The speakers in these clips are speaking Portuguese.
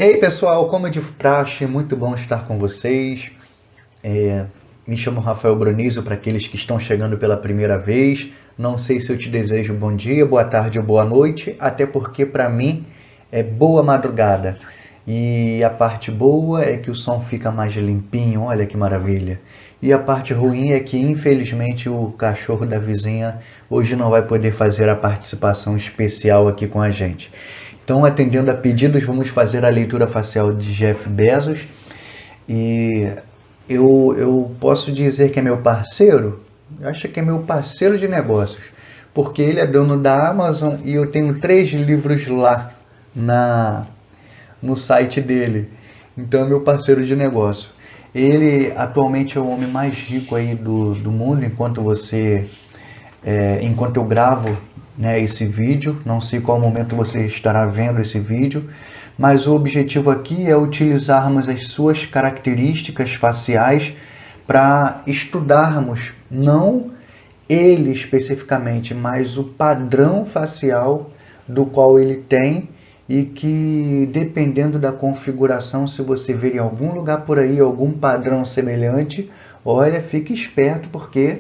Ei pessoal, como de praxe, muito bom estar com vocês. Me chamo Rafael Bronizo, para aqueles que estão chegando pela primeira vez. Não sei se eu te desejo bom dia, boa tarde ou boa noite, até porque para mim é boa madrugada. E a parte boa é que o som fica mais limpinho, olha que maravilha. E a parte ruim é que infelizmente o cachorro da vizinha hoje não vai poder fazer a participação especial aqui com a gente. Então, atendendo a pedidos, vamos fazer a leitura facial de Jeff Bezos. E eu posso dizer que é meu parceiro? Eu acho que é meu parceiro de negócios, porque ele é dono da Amazon e eu tenho 3 livros lá no site dele. Então, é meu parceiro de negócio. Ele atualmente é o homem mais rico aí do mundo, enquanto eu gravo, né, esse vídeo. Não sei qual momento você estará vendo esse vídeo, mas o objetivo aqui é utilizarmos as suas características faciais para estudarmos, não ele especificamente, mas o padrão facial do qual ele tem, e que dependendo da configuração, se você ver em algum lugar por aí algum padrão semelhante, olha, fique esperto, porque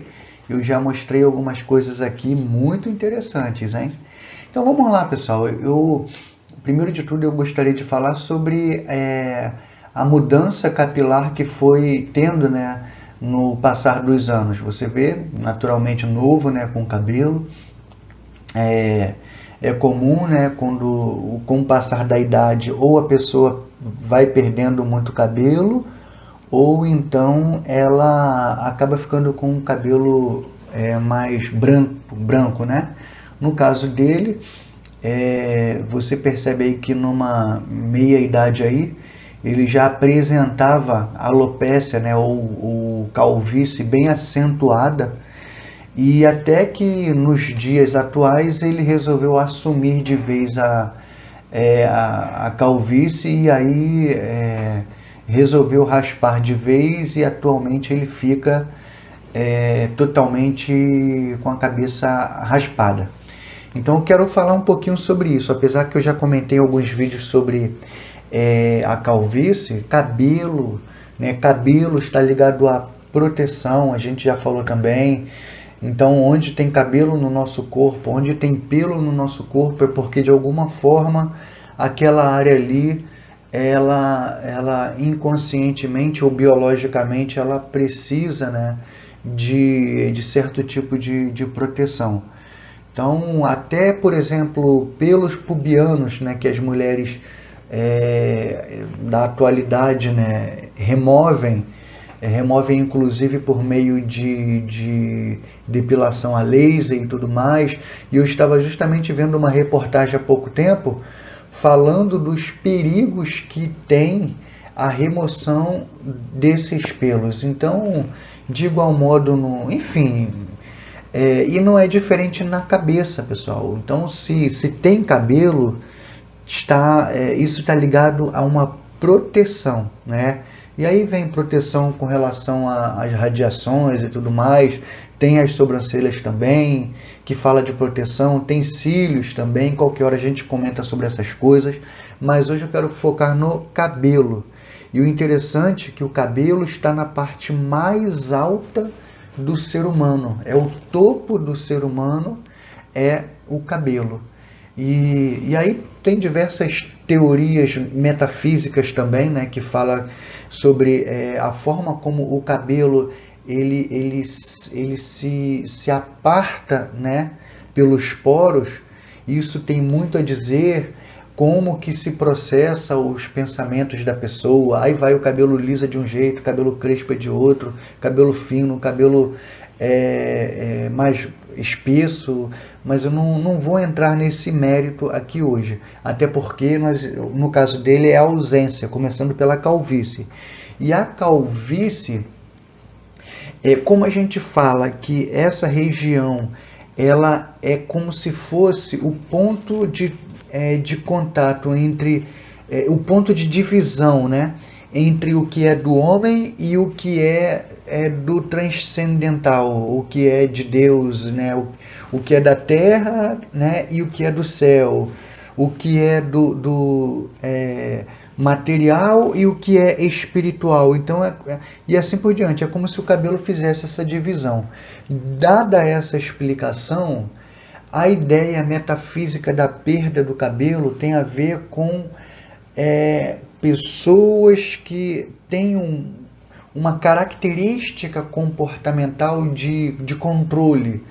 eu já mostrei algumas coisas aqui muito interessantes, hein? Então vamos lá, pessoal. Primeiro de tudo, eu gostaria de falar sobre a mudança capilar que foi tendo, né, no passar dos anos. Você vê, naturalmente novo, né, com cabelo. É comum, né, com o passar da idade, ou a pessoa vai perdendo muito cabelo, ou então ela acaba ficando com o cabelo mais branco, né? No caso dele, você percebe aí que numa meia idade aí, ele já apresentava alopécia, né, ou calvície bem acentuada, e até que nos dias atuais ele resolveu assumir de vez a calvície, e aí resolveu raspar de vez, e atualmente ele fica totalmente com a cabeça raspada. Então eu quero falar um pouquinho sobre isso, apesar que eu já comentei alguns vídeos sobre a calvície. Cabelo, né? Cabelo está ligado à proteção, a gente já falou também. Então, onde tem cabelo no nosso corpo, onde tem pelo no nosso corpo, é porque de alguma forma aquela área ali, ela inconscientemente ou biologicamente, ela precisa, né, de certo tipo de proteção. Então, até, por exemplo, pelos pubianos, né, que as mulheres da atualidade, né, removem inclusive por meio de depilação a laser e tudo mais. E eu estava justamente vendo uma reportagem há pouco tempo falando dos perigos que tem a remoção desses pelos. Então, de igual modo, enfim, e não é diferente na cabeça, pessoal. Então, se tem cabelo, isso está ligado a uma proteção, né? E aí vem proteção com relação às radiações e tudo mais. Tem as sobrancelhas também, que fala de proteção. Tem cílios também. Qualquer hora a gente comenta sobre essas coisas. Mas hoje eu quero focar no cabelo. E o interessante é que o cabelo está na parte mais alta do ser humano. É o topo do ser humano, é o cabelo. E aí tem diversas teorias metafísicas também, né, que fala sobre a forma como o cabelo ele se aparta, né, pelos poros. Isso tem muito a dizer como que se processa os pensamentos da pessoa. Aí vai o cabelo liso de um jeito, cabelo crespo é de outro, cabelo fino, cabelo mais espesso, mas eu não vou entrar nesse mérito aqui hoje, até porque no caso dele é a ausência, começando pela calvície. E a calvície, como a gente fala que essa região, ela é como se fosse o ponto de contato entre, o ponto de divisão, né, entre o que é do homem e o que é do transcendental, o que é de Deus, né, o que é da terra, né, e o que é do céu, o que é material e o que é espiritual. Então, e assim por diante. É como se o cabelo fizesse essa divisão. Dada essa explicação, a ideia metafísica da perda do cabelo tem a ver com pessoas que têm uma característica comportamental de controle,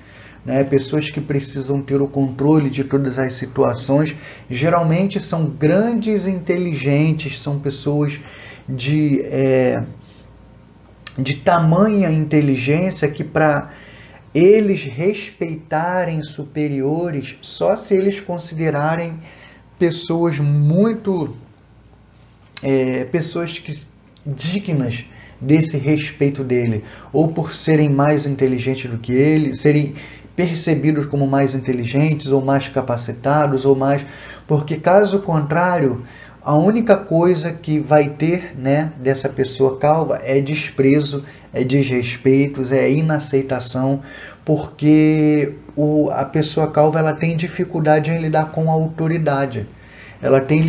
né? Pessoas que precisam ter o controle de todas as situações, geralmente são grandes inteligentes, são pessoas de tamanha inteligência que, para eles respeitarem superiores, só se eles considerarem pessoas muito pessoas dignas desse respeito dele, ou por serem mais inteligentes do que ele, serem percebidos como mais inteligentes, ou mais capacitados, ou mais... Porque, caso contrário, a única coisa que vai ter, né, dessa pessoa calva é desprezo, é desrespeito, é inaceitação, porque a pessoa calva ela tem dificuldade em lidar com a autoridade, ela tem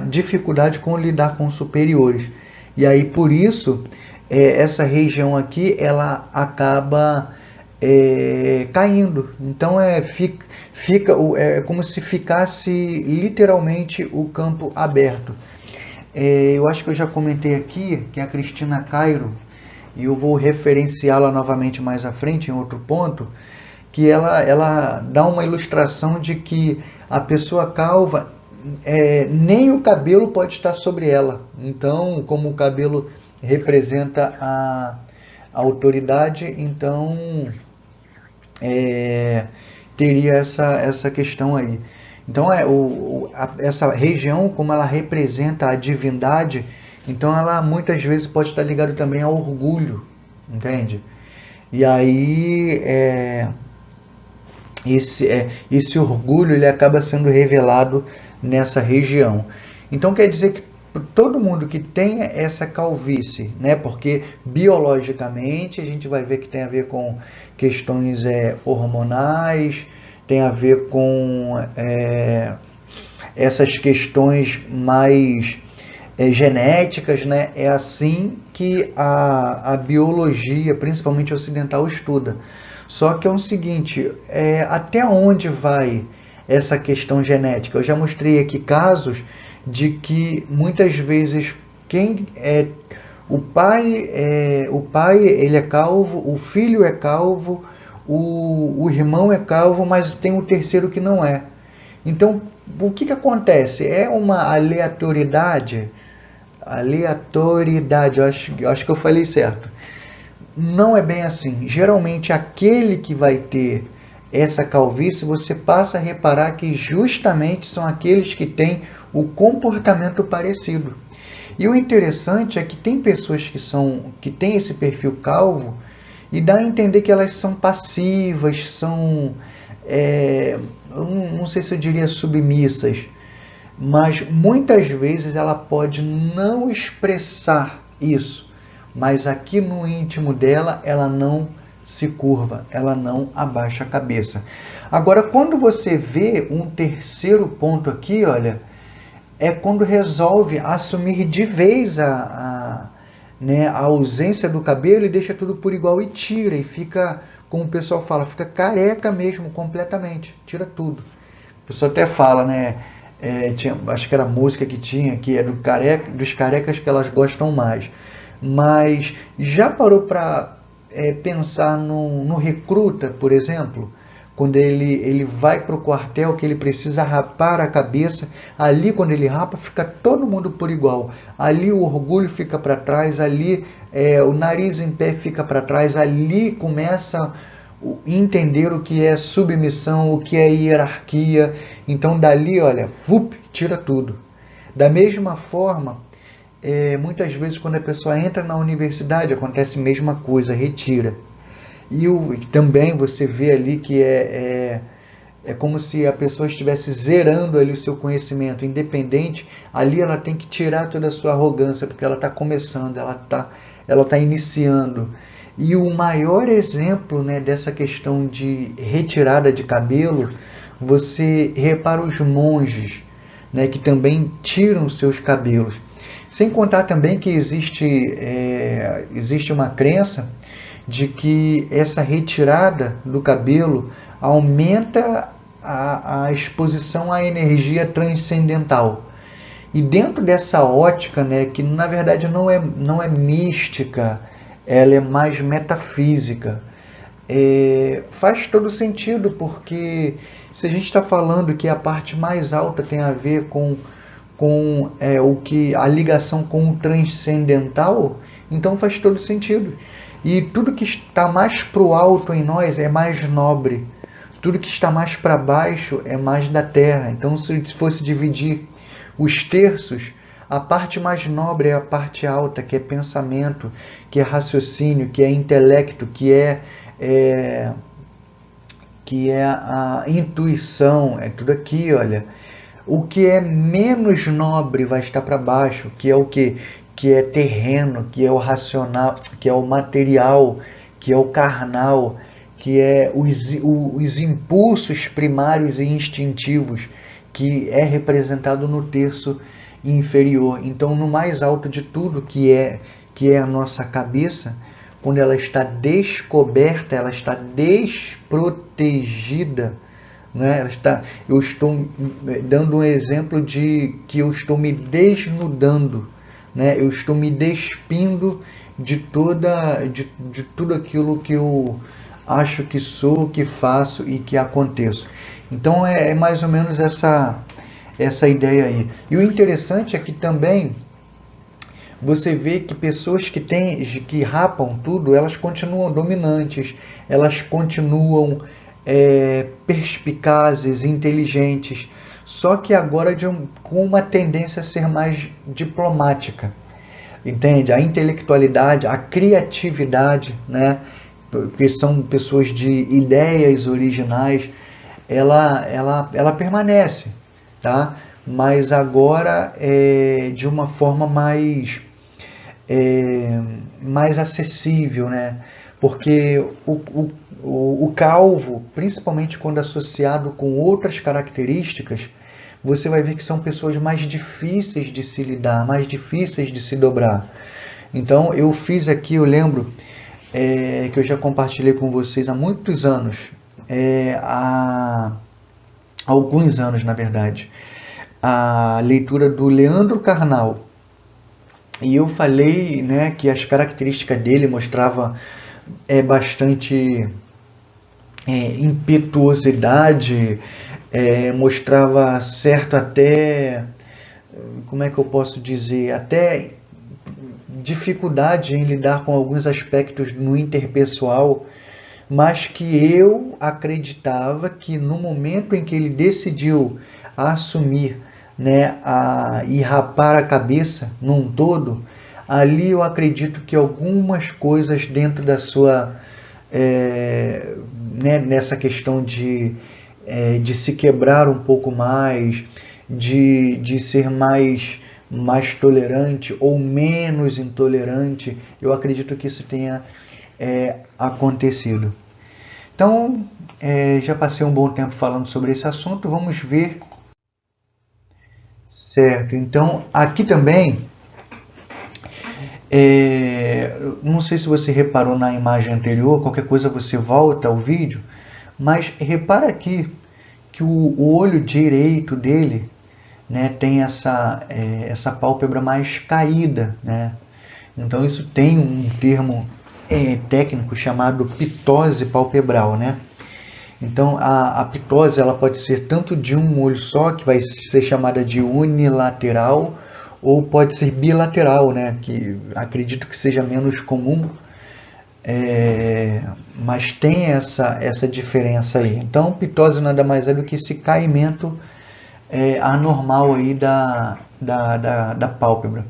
dificuldade com lidar com superiores. E aí, por isso, essa região aqui, ela acaba caindo. Então, é como se ficasse literalmente o campo aberto. Eu acho que eu já comentei aqui que a Cristina Cairo, e eu vou referenciá-la novamente mais à frente, em outro ponto, que ela dá uma ilustração de que a pessoa calva, nem o cabelo pode estar sobre ela. Então, como o cabelo representa a autoridade, então teria essa questão aí. Então, essa região, como ela representa a divindade, então ela muitas vezes pode estar ligada também ao orgulho, entende? E aí esse orgulho ele acaba sendo revelado nessa região. Então quer dizer que todo mundo que tem essa calvície, né, porque biologicamente a gente vai ver que tem a ver com questões hormonais, tem a ver com essas questões mais genéticas, né? É assim que a biologia, principalmente ocidental, estuda. Só que é o seguinte, até onde vai essa questão genética? Eu já mostrei aqui casos de que muitas vezes o pai ele é calvo, o filho é calvo, o irmão é calvo, mas tem um terceiro que não é. Então, o que acontece? É uma aleatoriedade, eu acho que eu falei certo. Não é bem assim. Geralmente, aquele que vai ter essa calvície, você passa a reparar que justamente são aqueles que têm o comportamento parecido. E o interessante é que tem pessoas que têm esse perfil calvo e dá a entender que elas são passivas, são, não sei se eu diria submissas, mas muitas vezes ela pode não expressar isso, mas aqui no íntimo dela ela não se curva, ela não abaixa a cabeça. Agora, quando você vê um terceiro ponto aqui, olha, é quando resolve assumir de vez a ausência do cabelo e deixa tudo por igual e tira, e fica, como o pessoal fala, fica careca mesmo, completamente, tira tudo. O pessoal até fala, né, acho que era a música que é dos carecas que elas gostam mais. Mas já parou para pensar no recruta, por exemplo? Quando ele vai para o quartel, que ele precisa rapar a cabeça, ali quando ele rapa, fica todo mundo por igual. Ali o orgulho fica para trás, ali o nariz em pé fica para trás, ali começa a entender o que é submissão, o que é hierarquia. Então dali, olha, tira tudo. Da mesma forma, muitas vezes quando a pessoa entra na universidade, acontece a mesma coisa, retira. E também você vê ali que é como se a pessoa estivesse zerando ali o seu conhecimento, independente, ali ela tem que tirar toda a sua arrogância, porque ela está começando, ela tá iniciando. E o maior exemplo, né, dessa questão de retirada de cabelo, você repara os monges, né, que também tiram seus cabelos. Sem contar também que existe uma crença de que essa retirada do cabelo aumenta a exposição à energia transcendental. E dentro dessa ótica, né, que na verdade não é mística, ela é mais metafísica, faz todo sentido, porque se a gente está falando que a parte mais alta tem a ver com a ligação com o transcendental, então faz todo sentido. E tudo que está mais para o alto em nós é mais nobre. Tudo que está mais para baixo é mais da terra. Então, se fosse dividir os terços, a parte mais nobre é a parte alta, que é pensamento, que é raciocínio, que é intelecto, que é a intuição, é tudo aqui, olha. O que é menos nobre vai estar para baixo, que é o quê? Que é terreno, que é o racional, que é o material, que é o carnal, que é os impulsos primários e instintivos, que é representado no terço inferior. Então, no mais alto de tudo, que é a nossa cabeça, quando ela está descoberta, ela está desprotegida, né? Eu estou dando um exemplo de que eu estou me desnudando, né? Eu estou me despindo de tudo aquilo que eu acho que sou, que faço e que aconteço. Então é mais ou menos essa ideia aí. E o interessante é que também você vê que pessoas que rapam tudo, elas continuam dominantes, elas continuam perspicazes, inteligentes, só que agora com uma tendência a ser mais diplomática, entende? A intelectualidade, a criatividade, né? Porque são pessoas de ideias originais, ela permanece, tá? Mas agora de uma forma mais acessível, né? Porque o calvo, principalmente quando associado com outras características, você vai ver que são pessoas mais difíceis de se lidar, mais difíceis de se dobrar. Então eu fiz aqui, eu lembro que eu já compartilhei com vocês há muitos anos, há alguns anos na verdade, a leitura do Leandro Carnal. E eu falei, né, que as características dele mostrava bastante impetuosidade, mostrava certo até, como é que eu posso dizer, até dificuldade em lidar com alguns aspectos no interpessoal, mas que eu acreditava que no momento em que ele decidiu assumir, né, e rapar a cabeça num todo, ali eu acredito que algumas coisas dentro da sua, né, nessa questão de se quebrar um pouco mais, de ser mais tolerante ou menos intolerante, eu acredito que isso tenha acontecido. Então, já passei um bom tempo falando sobre esse assunto, vamos ver. Certo, então aqui também, não sei se você reparou na imagem anterior, qualquer coisa você volta ao vídeo, mas repara aqui que o olho direito dele, né, tem essa pálpebra mais caída, né? Então isso tem um termo técnico chamado pitose palpebral, né? Então a pitose ela pode ser tanto de um olho só, que vai ser chamada de unilateral, ou pode ser bilateral, né? Que acredito que seja menos comum, mas tem essa diferença aí. Então pitose nada mais é do que esse caimento anormal aí da pálpebra.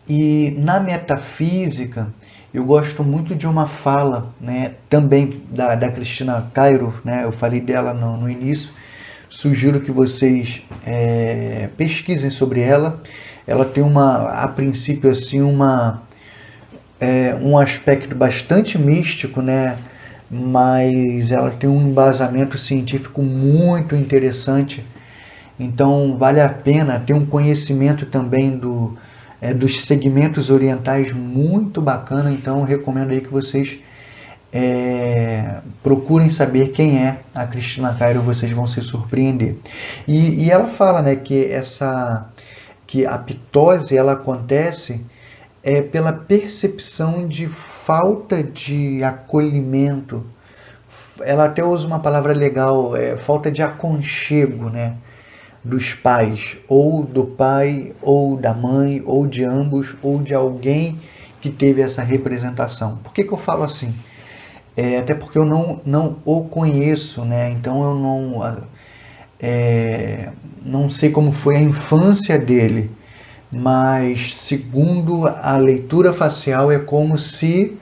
E na metafísica, eu gosto muito de uma fala, né, também da Cristina Cairo, né, eu falei dela no início, sugiro que vocês pesquisem sobre ela. Ela tem a princípio assim, um aspecto bastante místico, né, mas ela tem um embasamento científico muito interessante. Então vale a pena ter um conhecimento também dos segmentos orientais, muito bacana. Então recomendo aí que vocês procurem saber quem é a Cristina Cairo, vocês vão se surpreender. E ela fala, né, que a ptose ela acontece pela percepção de falta de acolhimento. Ela até usa uma palavra legal, falta de aconchego, né, dos pais, ou do pai, ou da mãe, ou de ambos, ou de alguém que teve essa representação. Por que eu falo assim? Até porque eu não o conheço, né? Então eu não sei como foi a infância dele, mas segundo a leitura facial é como se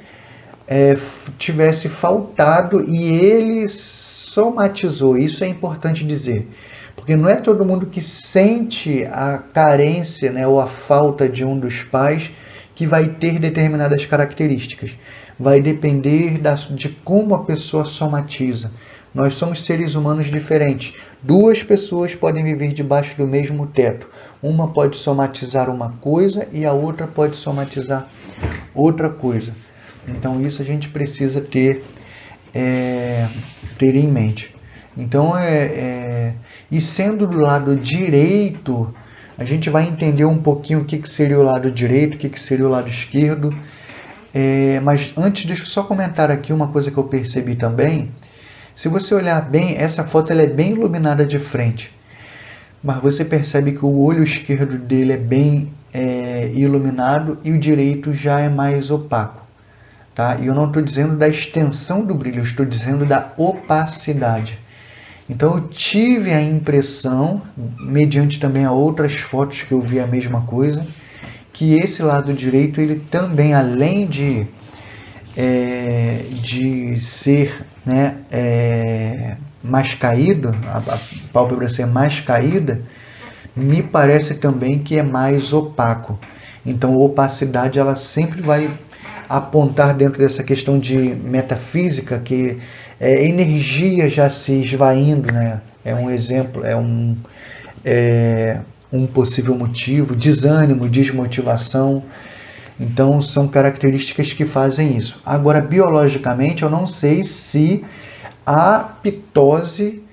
tivesse faltado e ele somatizou. Isso é importante dizer, porque não é todo mundo que sente a carência, né, ou a falta de um dos pais que vai ter determinadas características. Vai depender de como a pessoa somatiza. Nós somos seres humanos diferentes. Duas pessoas podem viver debaixo do mesmo teto. Uma pode somatizar uma coisa e a outra pode somatizar outra coisa. Então isso a gente precisa ter em mente. Então, e sendo do lado direito, a gente vai entender um pouquinho o que seria o lado direito, o que seria o lado esquerdo. Mas antes, deixa eu só comentar aqui uma coisa que eu percebi também. Se você olhar bem, essa foto ela é bem iluminada de frente, mas você percebe que o olho esquerdo dele é bem iluminado e o direito já é mais opaco. Tá? E eu não estou dizendo da extensão do brilho, eu estou dizendo da opacidade. Então eu tive a impressão, mediante também a outras fotos que eu vi a mesma coisa, que esse lado direito, ele também, além de ser, né, mais caído, a pálpebra ser mais caída, me parece também que é mais opaco. Então a opacidade ela sempre vai apontar dentro dessa questão de metafísica, que energia já se esvaindo, né? É um exemplo, um possível motivo, desânimo, desmotivação. Então, são características que fazem isso. Agora, biologicamente, eu não sei se a ptose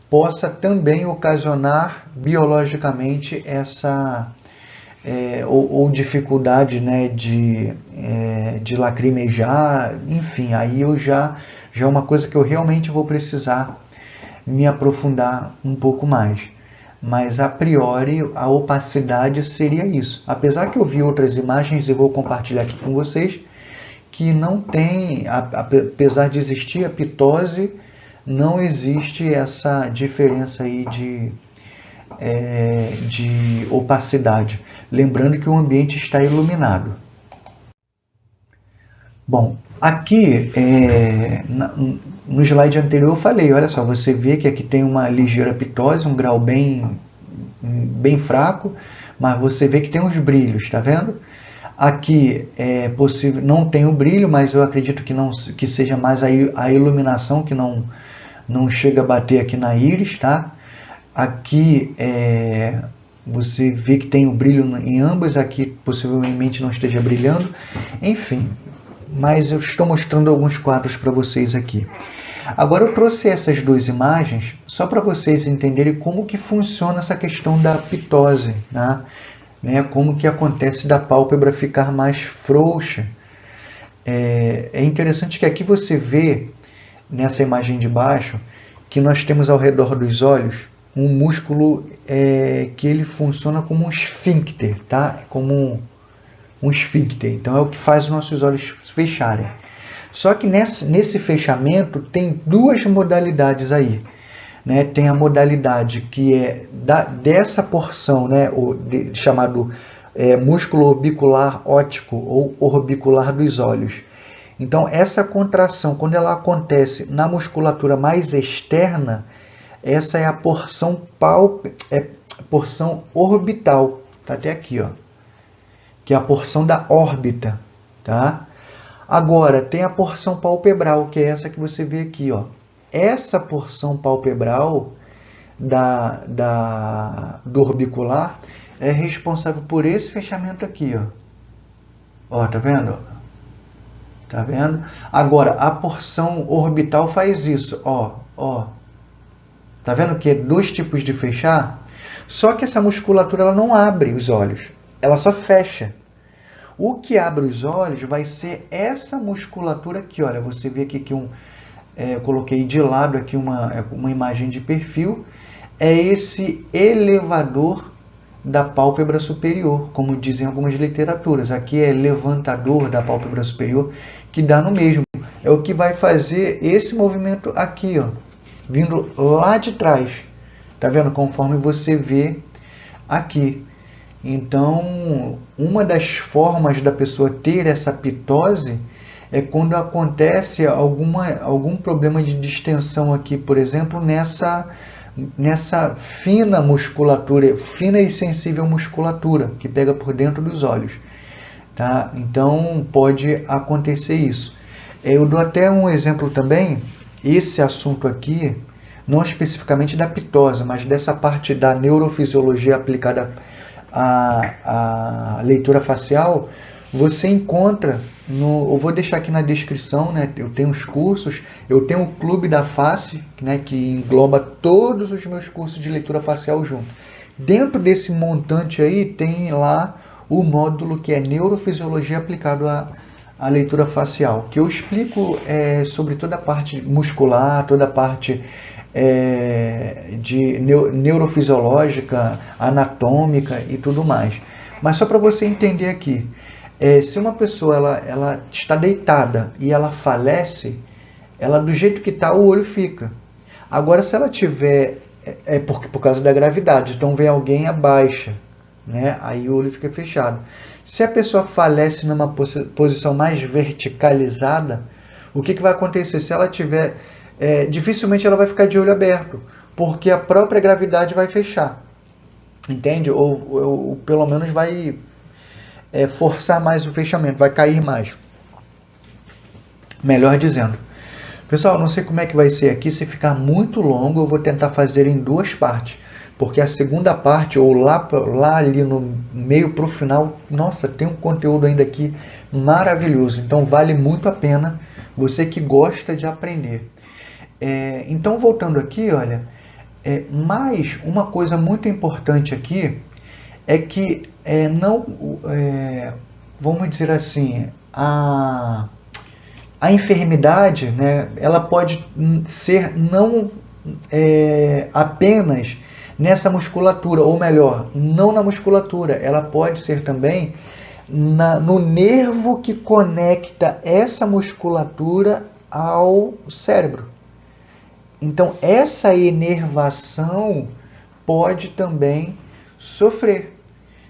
possa também ocasionar biologicamente essa ou dificuldade, né, de lacrimejar, enfim, aí já é uma coisa que eu realmente vou precisar me aprofundar um pouco mais. Mas a priori a opacidade seria isso. Apesar que eu vi outras imagens e vou compartilhar aqui com vocês, que não tem, apesar de existir a ptose, não existe essa diferença aí de opacidade. Lembrando que o ambiente está iluminado. Bom, aqui no slide anterior eu falei, olha só, você vê que aqui tem uma ligeira ptose, um grau bem fraco, mas você vê que tem uns brilhos, tá vendo? Aqui é possível, não tem o brilho, mas eu acredito que seja mais a iluminação que não chega a bater aqui na íris, tá? Aqui você vê que tem o brilho em ambas, aqui possivelmente não esteja brilhando, enfim. Mas eu estou mostrando alguns quadros para vocês aqui. Agora eu trouxe essas duas imagens só para vocês entenderem como que funciona essa questão da ptose, né? Como que acontece da pálpebra ficar mais frouxa. É interessante que aqui você vê, nessa imagem de baixo, que nós temos ao redor dos olhos um músculo que ele funciona como um esfíncter, tá? Como um esfíncter. Então é o que faz os nossos olhos fecharem. Só que nesse fechamento tem duas modalidades aí, né? Tem a modalidade que é dessa porção, né? Chamado músculo orbicular óptico ou orbicular dos olhos. Então essa contração, quando ela acontece na musculatura mais externa, essa é a porção porção orbital, tá até aqui, ó, que é a porção da órbita, tá? Agora, tem a porção palpebral, que é essa que você vê aqui, ó. Essa porção palpebral do orbicular, é responsável por esse fechamento aqui, ó. Ó, tá vendo? Tá vendo? Agora, a porção orbital faz isso, ó, ó. Tá vendo que é dois tipos de fechar? Só que essa musculatura ela não abre os olhos, ela só fecha. O que abre os olhos vai ser essa musculatura aqui, olha. Você vê aqui que eu coloquei de lado aqui uma imagem de perfil. É esse elevador da pálpebra superior, como dizem algumas literaturas. Aqui é levantador da pálpebra superior, que dá no mesmo. É o que vai fazer esse movimento aqui, ó, vindo lá de trás. Tá vendo? Conforme você vê aqui. Então, uma das formas da pessoa ter essa pitose é quando acontece algum problema de distensão aqui, por exemplo, nessa fina musculatura, fina e sensível musculatura que pega por dentro dos olhos. Tá? Então, pode acontecer isso. Eu dou até um exemplo também, esse assunto aqui, não especificamente da pitose, mas dessa parte da neurofisiologia aplicada à leitura facial. Você encontra, eu vou deixar aqui na descrição, né? Eu tenho os cursos, eu tenho o Clube da Face, né? Que engloba todos os meus cursos de leitura facial junto. Dentro desse montante aí tem lá o módulo que é Neurofisiologia aplicado à leitura facial, que eu explico sobre toda a parte muscular, toda a parte de neurofisiológica, anatômica e tudo mais. Mas só para você entender aqui, se uma pessoa ela está deitada e ela falece, ela do jeito que está, o olho fica. Agora, se ela tiver, por causa da gravidade, então vem alguém abaixa, né? Aí o olho fica fechado. Se a pessoa falece numa posição mais verticalizada, o que vai acontecer? Se ela tiver, dificilmente ela vai ficar de olho aberto, porque a própria gravidade vai fechar, entende? Ou pelo menos vai forçar mais o fechamento, vai cair mais. Melhor dizendo. Pessoal, não sei como é que vai ser aqui, se ficar muito longo eu vou tentar fazer em duas partes, porque a segunda parte, ou lá ali no meio para o final, nossa, tem um conteúdo ainda aqui maravilhoso, então vale muito a pena, você que gosta de aprender. Então, voltando aqui, olha, mais uma coisa muito importante aqui é que vamos dizer assim, a enfermidade, né, ela pode ser não apenas nessa musculatura, ou melhor, não na musculatura, ela pode ser também no nervo que conecta essa musculatura ao cérebro. Então, essa inervação pode também sofrer.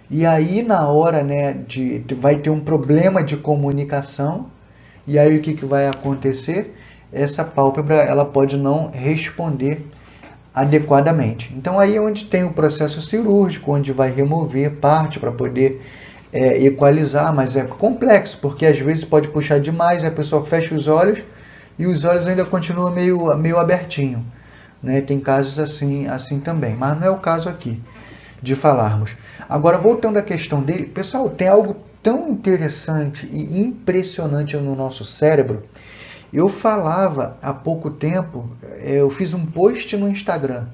E aí, na hora, né, vai ter um problema de comunicação. E aí, o que vai acontecer? Essa pálpebra ela pode não responder adequadamente. Então, aí é onde tem o processo cirúrgico, onde vai remover parte para poder equalizar, mas é complexo, porque às vezes pode puxar demais, a pessoa fecha os olhos e os olhos ainda continuam meio abertinho, né? Tem casos assim também, mas não é o caso aqui de falarmos. Agora, voltando à questão dele, pessoal, tem algo tão interessante e impressionante no nosso cérebro. Eu falava há pouco tempo, eu fiz um post no Instagram,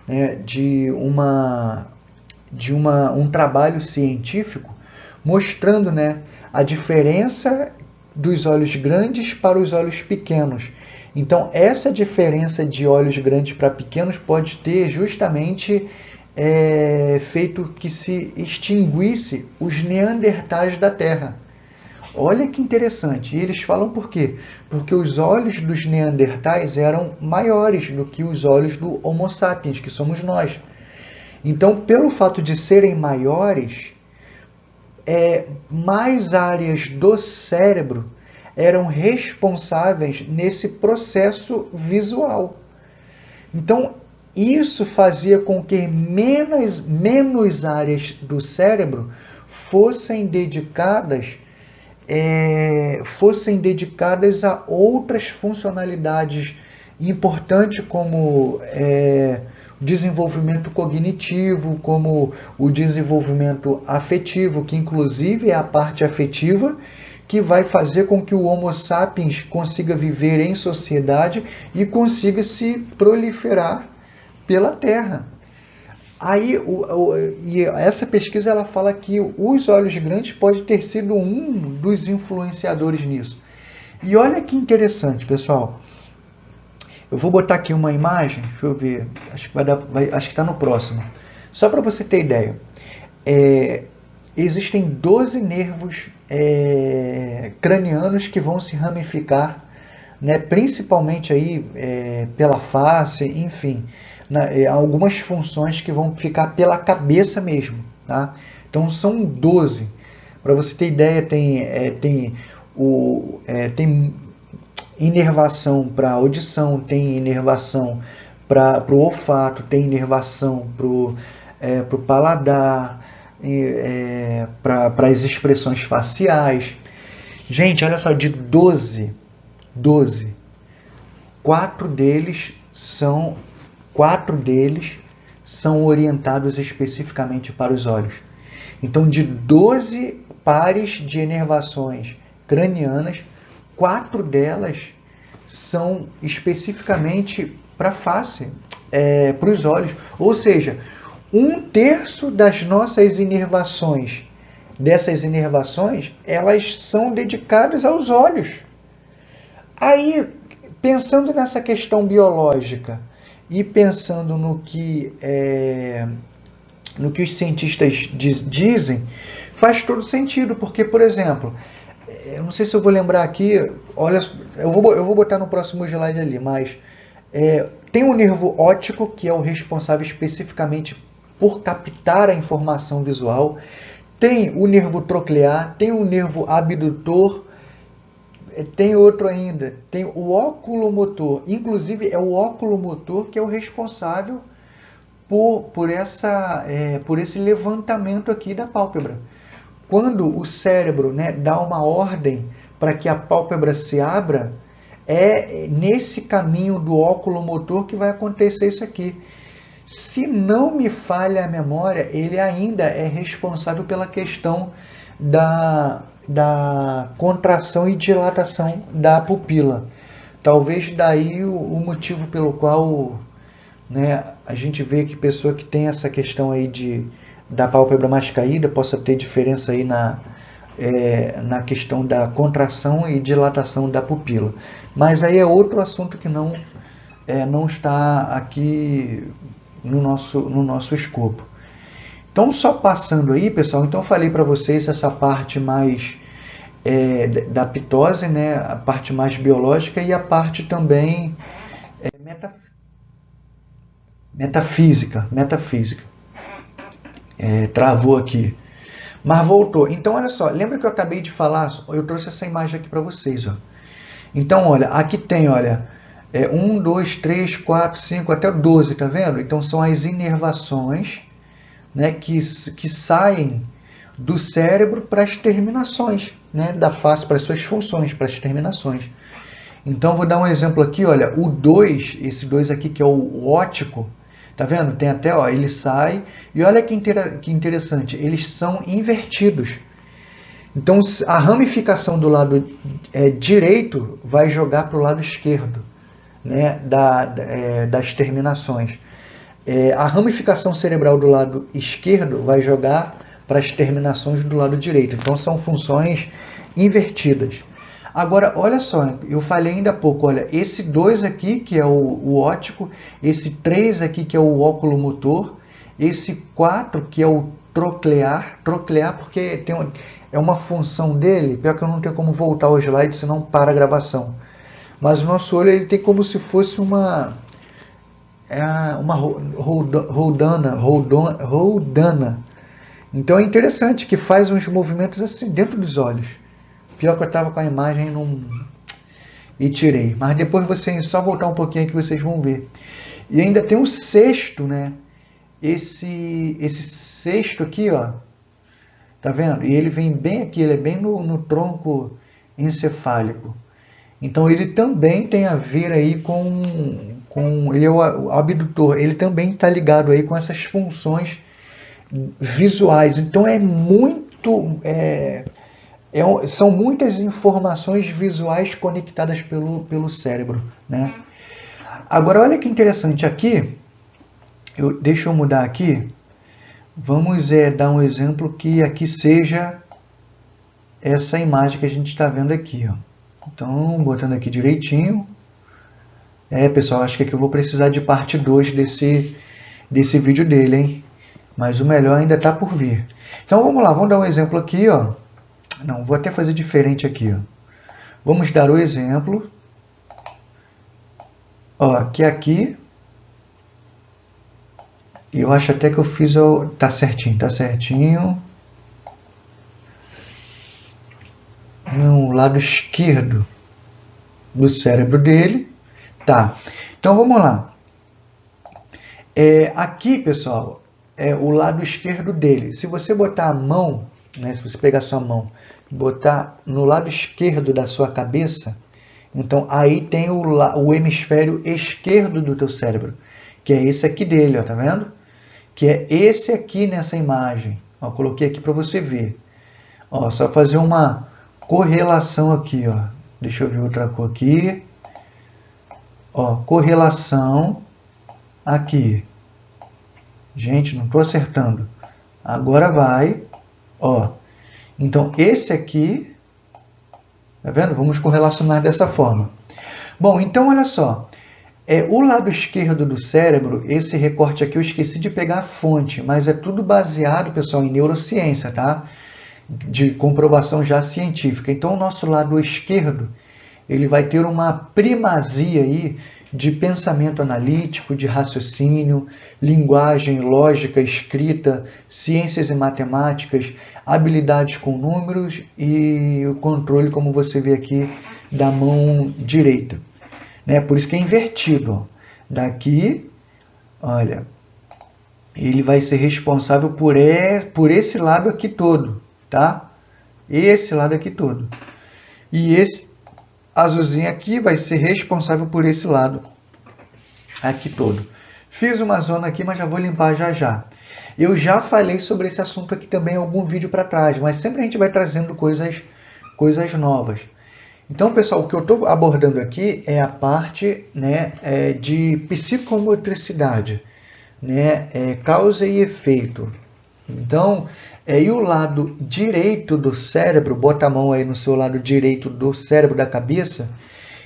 né, de um trabalho científico mostrando, né, a diferença dos olhos grandes para os olhos pequenos. Então, essa diferença de olhos grandes para pequenos pode ter justamente feito que se extinguisse os neandertais da Terra. Olha que interessante. E eles falam por quê? Porque os olhos dos neandertais eram maiores do que os olhos do Homo sapiens, que somos nós. Então, pelo fato de serem maiores, mais áreas do cérebro eram responsáveis nesse processo visual. Então, isso fazia com que menos áreas do cérebro fossem dedicadas a outras funcionalidades importantes, como desenvolvimento cognitivo, como o desenvolvimento afetivo, que inclusive é a parte afetiva que vai fazer com que o Homo sapiens consiga viver em sociedade e consiga se proliferar pela Terra. Aí, e essa pesquisa ela fala que os olhos grandes pode ter sido um dos influenciadores nisso. E olha que interessante, pessoal. Eu vou botar aqui uma imagem, deixa eu ver, acho que está no próximo. Só para você ter ideia. Existem 12 nervos cranianos que vão se ramificar, né, principalmente aí, pela face, enfim, algumas funções que vão ficar pela cabeça mesmo. Tá? Então são 12. Para você ter ideia, tem inervação para audição, tem inervação para o olfato, tem inervação para o paladar, para as expressões faciais. Gente, olha só, de 12, 4 deles são orientados especificamente para os olhos. Então, de 12 pares de inervações cranianas, 4 delas são especificamente para a face, para os olhos. Ou seja, 1/3 das nossas inervações, elas são dedicadas aos olhos. Aí, pensando nessa questão biológica e pensando no que os cientistas dizem, faz todo sentido, porque, por exemplo, eu não sei se eu vou lembrar aqui, olha, eu vou botar no próximo slide ali, mas tem o nervo óptico, que é o responsável especificamente por captar a informação visual, tem o nervo troclear, tem o nervo abdutor, tem outro ainda, tem o oculomotor, inclusive é o oculomotor que é o responsável por esse levantamento aqui da pálpebra. Quando o cérebro, né, dá uma ordem para que a pálpebra se abra, é nesse caminho do oculomotor que vai acontecer isso aqui. Se não me falha a memória, ele ainda é responsável pela questão da contração e dilatação da pupila. Talvez daí o motivo pelo qual, né, a gente vê que pessoa que tem essa questão aí da pálpebra mais caída possa ter diferença aí na questão da contração e dilatação da pupila. Mas aí é outro assunto que não está aqui no nosso escopo. Então, só passando aí, pessoal, então eu falei para vocês essa parte mais da pitose, né, a parte mais biológica e a parte também metafísica. Travou aqui. Mas voltou. Então, olha só, lembra que eu acabei de falar? Eu trouxe essa imagem aqui para vocês. Ó. Então, olha, aqui tem, olha, 1, 2, 3, 4, 5, até 12, tá vendo? Então, são as inervações, né, que saem do cérebro para as terminações, né, da face, para as suas funções, para as terminações. Então, vou dar um exemplo aqui, olha, o 2, esse 2 aqui que é o óptico, tá vendo? Tem até, ó, ele sai, e olha que interessante, eles são invertidos. Então, a ramificação do lado direito vai jogar para o lado esquerdo, né, das terminações. A ramificação cerebral do lado esquerdo vai jogar para as terminações do lado direito. Então, são funções invertidas. Agora, olha só, eu falei ainda há pouco, olha, esse 2 aqui, que é o óptico, esse 3 aqui, que é o oculomotor, esse 4, que é o troclear porque é uma função dele, pior que eu não tenho como voltar ao slide, senão para a gravação. Mas o nosso olho ele tem como se fosse uma roldana. Então é interessante que faz uns movimentos assim dentro dos olhos. Pior que eu estava com a imagem e tirei. Mas depois vocês só voltar um pouquinho que vocês vão ver. E ainda tem um sexto, né? Esse sexto aqui, ó. Tá vendo? E ele vem bem aqui, ele é bem no tronco encefálico. Então ele também tem a ver aí com ele é o abdutor, ele também está ligado aí com essas funções visuais. Então são muitas informações visuais conectadas pelo cérebro, né? Agora olha que interessante aqui, deixa eu mudar aqui, vamos dar um exemplo que aqui seja essa imagem que a gente está vendo aqui, ó. Então, botando aqui direitinho. Pessoal, acho que aqui eu vou precisar de parte 2 desse vídeo dele, hein? Mas o melhor ainda está por vir. Então, vamos lá, vamos dar um exemplo aqui, ó. Não, vou até fazer diferente aqui, ó. Vamos dar o exemplo. Ó, que aqui. Eu acho até que eu fiz o... Tá certinho, tá certinho. No lado esquerdo do cérebro dele. Tá, então vamos lá. Aqui, pessoal, é o lado esquerdo dele. Se você botar a mão, né, se você pegar a sua mão e botar no lado esquerdo da sua cabeça, então aí tem o hemisfério esquerdo do teu cérebro, que é esse aqui dele, ó, tá vendo? Que é esse aqui nessa imagem. Ó, coloquei aqui para você ver. Ó, só fazer uma correlação aqui, ó. Deixa eu ver outra cor aqui. Ó, correlação aqui. Gente, não estou acertando. Agora vai. Ó. Então, esse aqui, tá vendo? Vamos correlacionar dessa forma. Bom, então olha só. O lado esquerdo do cérebro, esse recorte aqui eu esqueci de pegar a fonte, mas é tudo baseado, pessoal, em neurociência, tá? De comprovação já científica. Então, o nosso lado esquerdo, ele vai ter uma primazia aí de pensamento analítico, de raciocínio, linguagem, lógica, escrita, ciências e matemáticas, habilidades com números e o controle, como você vê aqui, da mão direita. Né? Por isso que é invertido. Ó. Daqui, olha, ele vai ser responsável por esse lado aqui todo, tá? Esse lado aqui todo. E esse azulzinho aqui vai ser responsável por esse lado aqui todo. Fiz uma zona aqui, mas já vou limpar já já. Eu já falei sobre esse assunto aqui também em algum vídeo para trás, mas sempre a gente vai trazendo coisas novas. Então, pessoal, o que eu estou abordando aqui é a parte, né, de psicomotricidade, né, causa e efeito. Então, e o lado direito do cérebro, bota a mão aí no seu lado direito do cérebro da cabeça,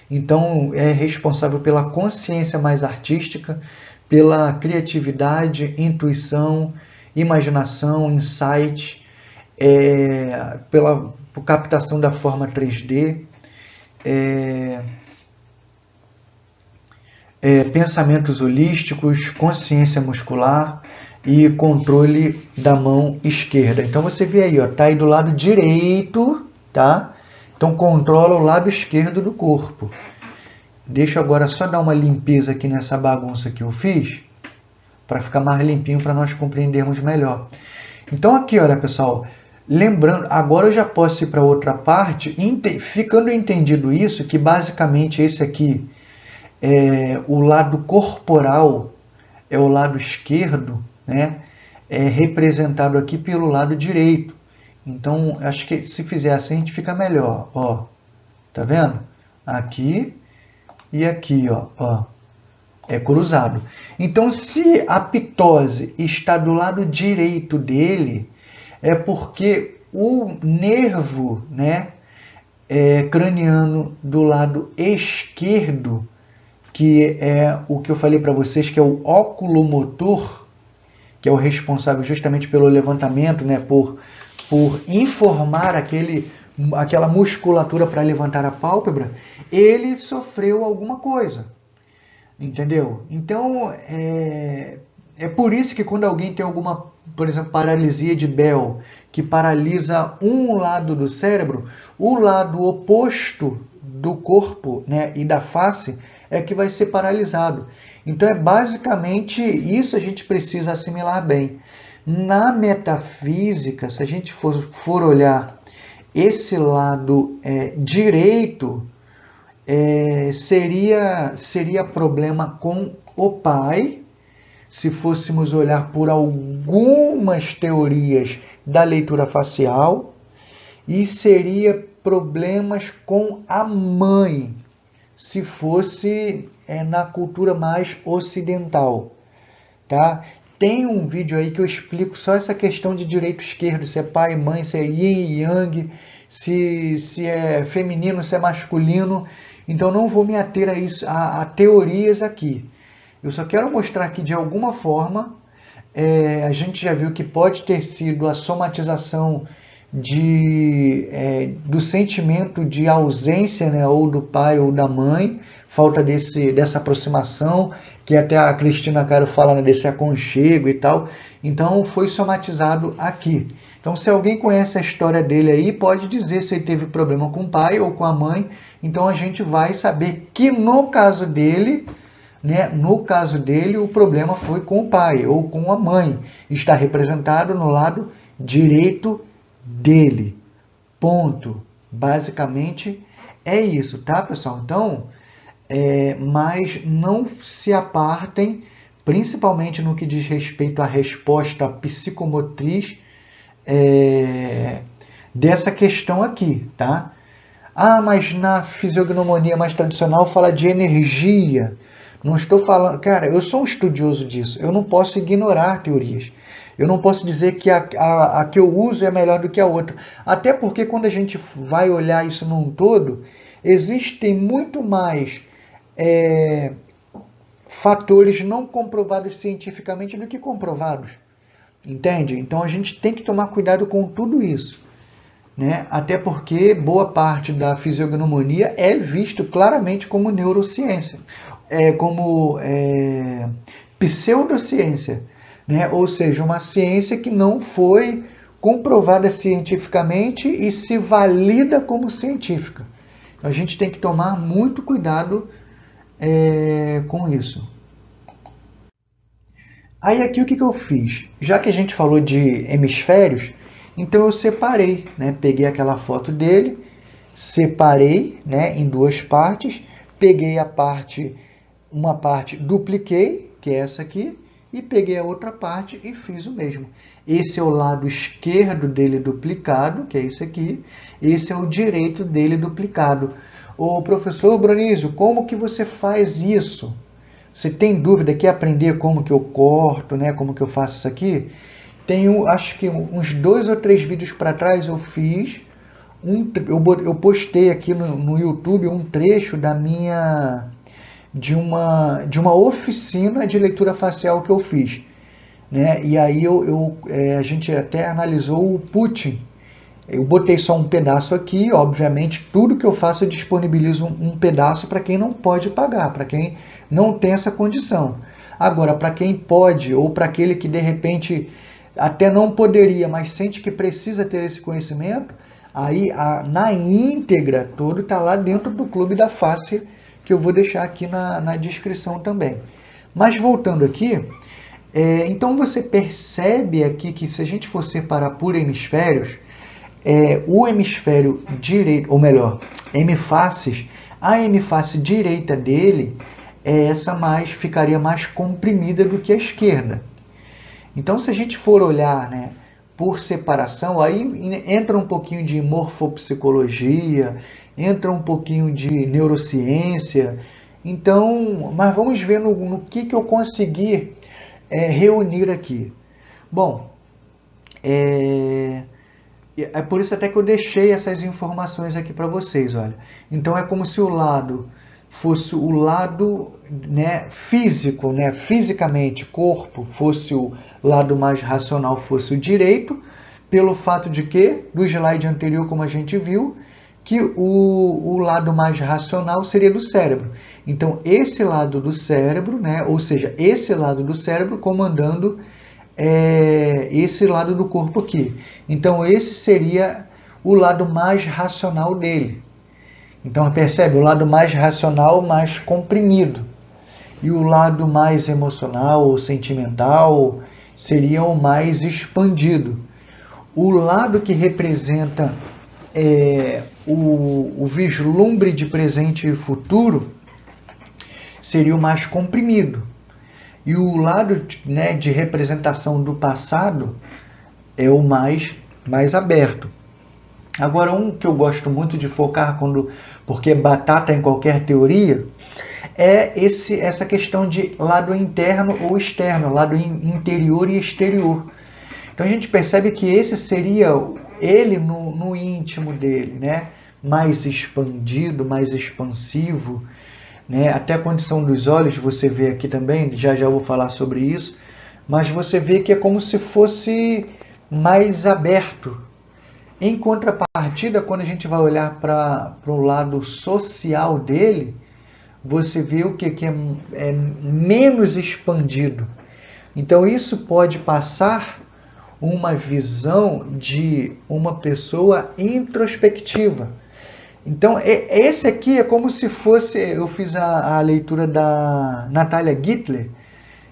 então é responsável pela consciência mais artística, pela criatividade, intuição, imaginação, insight, pela captação da forma 3D, pensamentos holísticos, consciência muscular e controle da mão esquerda. Então você vê aí, ó, tá aí do lado direito, tá? Então controla o lado esquerdo do corpo. Deixa eu agora só dar uma limpeza aqui nessa bagunça que eu fiz, para ficar mais limpinho, para nós compreendermos melhor. Então aqui, olha pessoal, lembrando, agora eu já posso ir para outra parte, ficando entendido isso, que basicamente esse aqui é o lado corporal, é o lado esquerdo, né? É representado aqui pelo lado direito. Então, acho que se fizer assim, a gente fica melhor. Ó, tá vendo? Aqui e aqui, ó, é cruzado. Então, se a ptose está do lado direito dele, é porque o nervo, né, craniano do lado esquerdo, que é o que eu falei para vocês, que é o oculomotor, que é o responsável justamente pelo levantamento, né, por informar aquela musculatura para levantar a pálpebra, ele sofreu alguma coisa, entendeu? Então, é por isso que quando alguém tem alguma, por exemplo, paralisia de Bell, que paralisa um lado do cérebro, o lado oposto do corpo, né, e da face é que vai ser paralisado. Então, é basicamente isso, a gente precisa assimilar bem. Na metafísica, se a gente for olhar esse lado direito, seria problema com o pai, se fôssemos olhar por algumas teorias da leitura facial, e seria problemas com a mãe, se fosse na cultura mais ocidental, tá? Tem um vídeo aí que eu explico só essa questão de direito esquerdo, se é pai e mãe, se é yin e yang, se é feminino, se é masculino. Então não vou me ater a isso, a teorias aqui. Eu só quero mostrar que de alguma forma a gente já viu que pode ter sido a somatização do sentimento de ausência, né, ou do pai ou da mãe, falta dessa aproximação, que até a Cristina Caro fala, né, desse aconchego e tal. Então foi somatizado aqui. Então se alguém conhece a história dele aí, pode dizer se ele teve problema com o pai ou com a mãe. Então a gente vai saber que no caso dele, né, o problema foi com o pai ou com a mãe. Está representado no lado direito dele. Ponto. Basicamente é isso, tá, pessoal? Então, mas não se apartem, principalmente no que diz respeito à resposta psicomotriz dessa questão aqui, tá? Ah, mas na fisiognomonia mais tradicional fala de energia. Não estou falando... Cara, eu sou um estudioso disso. Eu não posso ignorar teorias. Eu não posso dizer que a que eu uso é melhor do que a outra. Até porque quando a gente vai olhar isso num todo, existem muito mais fatores não comprovados cientificamente do que comprovados. Entende? Então a gente tem que tomar cuidado com tudo isso, né? Até porque boa parte da fisiognomonia é visto claramente como neurociência, como pseudociência, né? Ou seja, uma ciência que não foi comprovada cientificamente e se valida como científica. A gente tem que tomar muito cuidado com isso. Aí aqui o que eu fiz? Já que a gente falou de hemisférios, então eu separei, né? Peguei aquela foto dele, separei, né, em duas partes, peguei uma parte, dupliquei, que é essa aqui, e peguei a outra parte e fiz o mesmo. Esse é o lado esquerdo dele duplicado, que é isso aqui. Esse é o direito dele duplicado. Ô, professor Bronísio, como que você faz isso? Você tem dúvida? Quer aprender como que eu corto, né? Como que eu faço isso aqui? Tenho, acho que uns 2 ou 3 vídeos para trás eu fiz. Eu postei aqui no YouTube um trecho de uma oficina de leitura facial que eu fiz, né? E aí a gente até analisou o Putin. Eu botei só um pedaço aqui, obviamente tudo que eu faço eu disponibilizo um pedaço para quem não pode pagar, para quem não tem essa condição. Agora, para quem pode, ou para aquele que de repente até não poderia, mas sente que precisa ter esse conhecimento, aí na íntegra todo está lá dentro do Clube da Face, que eu vou deixar aqui na descrição também. Mas voltando aqui, então você percebe aqui que se a gente for separar por hemisférios, o hemisfério direito, ou melhor, hemifaces, a hemiface direita dele, ficaria mais comprimida do que a esquerda. Então se a gente for olhar, né, por separação, aí entra um pouquinho de morfopsicologia, entra um pouquinho de neurociência. Então, mas vamos ver no que eu consegui reunir aqui. Bom, é por isso até que eu deixei essas informações aqui para vocês, olha. Então é como se o lado fosse o lado, né, físico, né, fisicamente, corpo, fosse o lado mais racional, fosse o direito, pelo fato de que, do slide anterior, como a gente viu, que o lado mais racional seria do cérebro. Então, esse lado do cérebro, né, ou seja, esse lado do cérebro comandando esse lado do corpo aqui. Então, esse seria o lado mais racional dele. Então, percebe? O lado mais racional, mais comprimido. E o lado mais emocional ou sentimental seria o mais expandido. O lado que representa o vislumbre de presente e futuro seria o mais comprimido. E o lado, né, de representação do passado é o mais aberto. Agora, um que eu gosto muito de focar, porque batata em qualquer teoria, é essa questão de lado interno ou externo, lado interior e exterior. Então a gente percebe que esse seria ele no íntimo dele, né? Mais expandido, mais expansivo, né? Até a condição dos olhos, você vê aqui também, já vou falar sobre isso, mas você vê que é como se fosse mais aberto. Em contrapartida, quando a gente vai olhar para o lado social dele, você vê o que é menos expandido. Então isso pode passar uma visão de uma pessoa introspectiva. Então esse aqui é como se fosse, eu fiz a leitura da Natalia Gittler,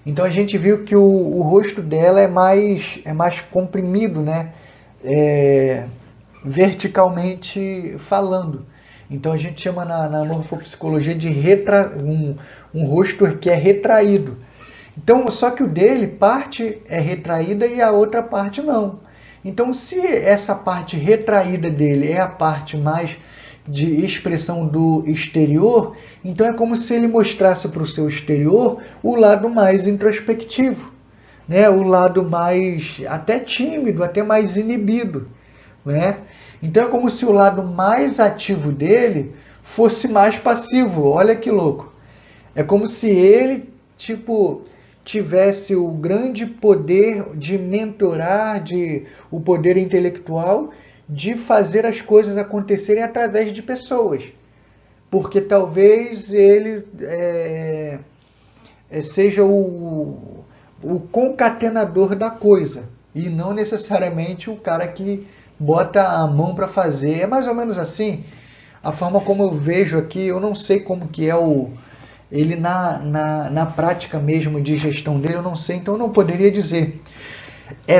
então a gente viu que o rosto dela é mais comprimido, né? Verticalmente falando. Então a gente chama na morfopsicologia de um rosto que é retraído. Então, só que o dele, parte é retraída e a outra parte não. Então, se essa parte retraída dele é a parte mais de expressão do exterior, então é como se ele mostrasse para o seu exterior o lado mais introspectivo, né? O lado mais até tímido, até mais inibido, né? Então é como se o lado mais ativo dele fosse mais passivo. Olha que louco. É como se ele, tivesse o grande poder de mentorar, o poder intelectual, de fazer as coisas acontecerem através de pessoas. Porque talvez ele seja o concatenador da coisa, e não necessariamente o cara que bota a mão para fazer. É mais ou menos assim, a forma como eu vejo aqui. Eu não sei como que é ele na prática mesmo de gestão dele, eu não sei, então eu não poderia dizer.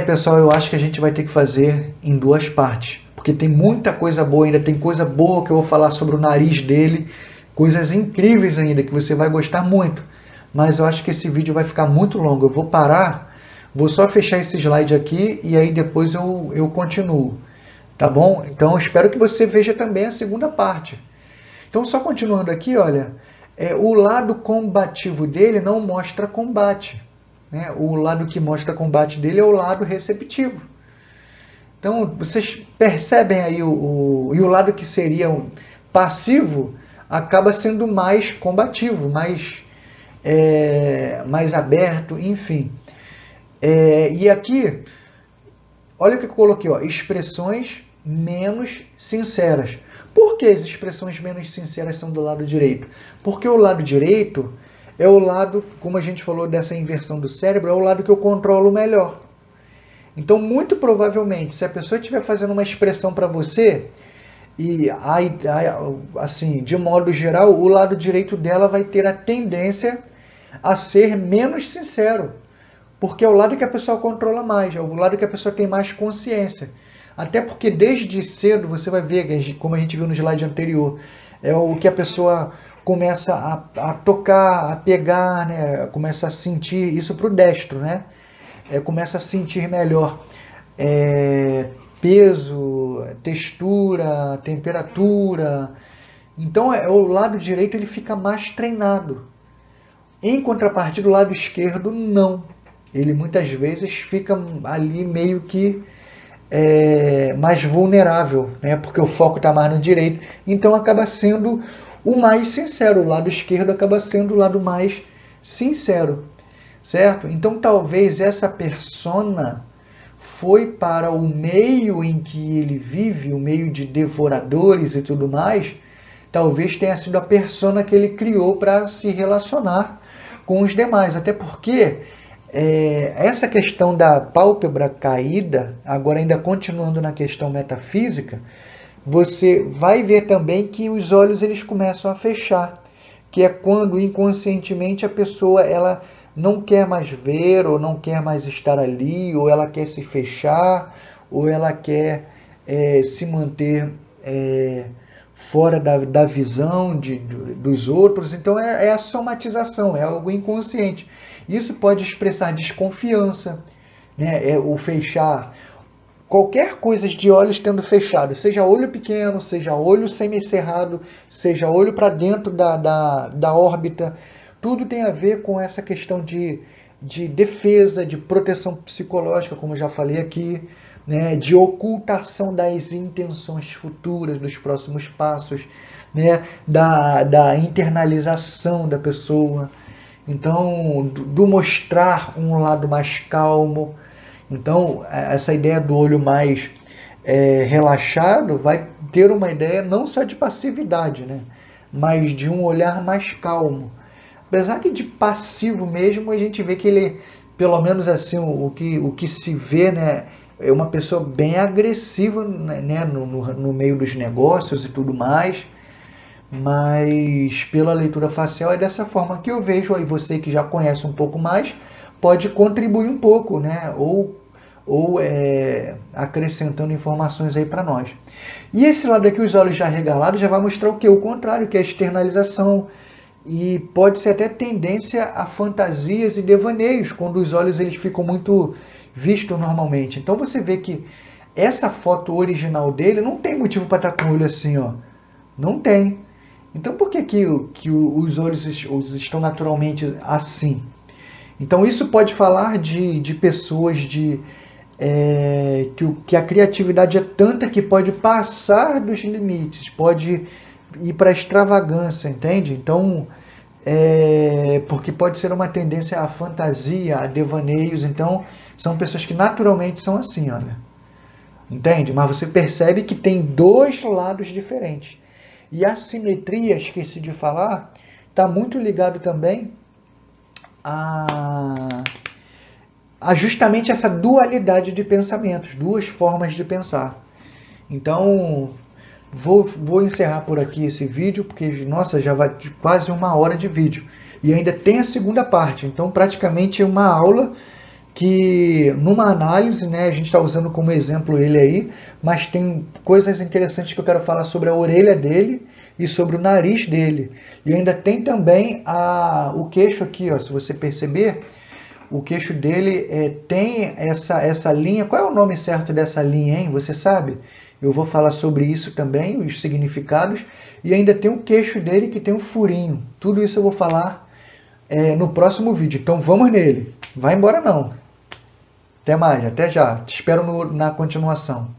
Pessoal, eu acho que a gente vai ter que fazer em duas partes, porque tem muita coisa boa ainda, tem coisa boa que eu vou falar sobre o nariz dele, coisas incríveis ainda, que você vai gostar muito, mas eu acho que esse vídeo vai ficar muito longo. Eu vou parar, vou só fechar esse slide aqui e aí depois eu continuo, tá bom? Então eu espero que você veja também a segunda parte. Então só continuando aqui, olha, o lado combativo dele não mostra combate, né? O lado que mostra combate dele é o lado receptivo. Então vocês percebem aí e o lado que seria passivo acaba sendo mais combativo, mais aberto, enfim. E aqui, olha o que eu coloquei, ó, expressões menos sinceras. Por que as expressões menos sinceras são do lado direito? Porque o lado direito é o lado, como a gente falou dessa inversão do cérebro, é o lado que eu controlo melhor. Então, muito provavelmente, se a pessoa estiver fazendo uma expressão para você, e assim, de modo geral, o lado direito dela vai ter a tendência a ser menos sincero, porque é o lado que a pessoa controla mais, é o lado que a pessoa tem mais consciência. Até porque desde cedo você vai ver, como a gente viu no slide anterior, é o que a pessoa começa a tocar, a pegar, né? Começa a sentir, isso para o destro, né? Começa a sentir melhor peso, textura, temperatura. Então o lado direito ele fica mais treinado. Em contrapartida, o lado esquerdo não. Ele muitas vezes fica ali meio que mais vulnerável, né? Porque o foco está mais no direito. Então acaba sendo o mais sincero. O lado esquerdo acaba sendo o lado mais sincero, certo? Então talvez essa persona foi para o meio em que ele vive, o meio de devoradores e tudo mais, talvez tenha sido a persona que ele criou para se relacionar com os demais. Até porque essa questão da pálpebra caída, agora ainda continuando na questão metafísica, você vai ver também que os olhos eles começam a fechar, que é quando inconscientemente a pessoa ela não quer mais ver, ou não quer mais estar ali, ou ela quer se fechar, ou ela quer se manter fora da visão dos outros. Então é a somatização, é algo inconsciente. Isso pode expressar desconfiança, né? É o fechar. Qualquer coisa de olhos tendo fechado, seja olho pequeno, seja olho semicerrado, seja olho para dentro da órbita, tudo tem a ver com essa questão de defesa, de proteção psicológica, como eu já falei aqui, né, de ocultação das intenções futuras, dos próximos passos, né, da internalização da pessoa. Então, do mostrar um lado mais calmo. Então, essa ideia do olho mais relaxado vai ter uma ideia não só de passividade, né, mas de um olhar mais calmo. Apesar que de passivo mesmo, a gente vê que ele, pelo menos assim, o que se vê, né, é uma pessoa bem agressiva, né, no meio dos negócios e tudo mais. Mas pela leitura facial é dessa forma que eu vejo. Aí você que já conhece um pouco mais pode contribuir um pouco, né, ou acrescentando informações aí para nós. E esse lado aqui, os olhos já regalados, já vai mostrar o que? O contrário, que é a externalização. E pode ser até tendência a fantasias e devaneios, quando os olhos eles ficam muito vistos normalmente. Então você vê que essa foto original dele não tem motivo para estar com o olho assim, ó. Não tem. Então por que os olhos estão naturalmente assim? Então isso pode falar de pessoas que a criatividade é tanta que pode passar dos limites, pode ir para a extravagância, entende? Então, porque pode ser uma tendência à fantasia, a devaneios. Então, são pessoas que naturalmente são assim, olha. Entende? Mas você percebe que tem dois lados diferentes. E a simetria, esqueci de falar, está muito ligado também a justamente essa dualidade de pensamentos, duas formas de pensar. Então, vou encerrar por aqui esse vídeo, porque, nossa, já vai quase 1 hora de vídeo. E ainda tem a segunda parte, então praticamente é uma aula que, numa análise, né, a gente está usando como exemplo ele aí, mas tem coisas interessantes que eu quero falar sobre a orelha dele e sobre o nariz dele. E ainda tem também o queixo aqui, ó, se você perceber, o queixo dele tem essa linha. Qual é o nome certo dessa linha, hein? Você sabe? Eu vou falar sobre isso também, os significados. E ainda tem o queixo dele que tem um furinho. Tudo isso eu vou falar no próximo vídeo. Então vamos nele. Vai embora não. Até mais, até já. Te espero na continuação.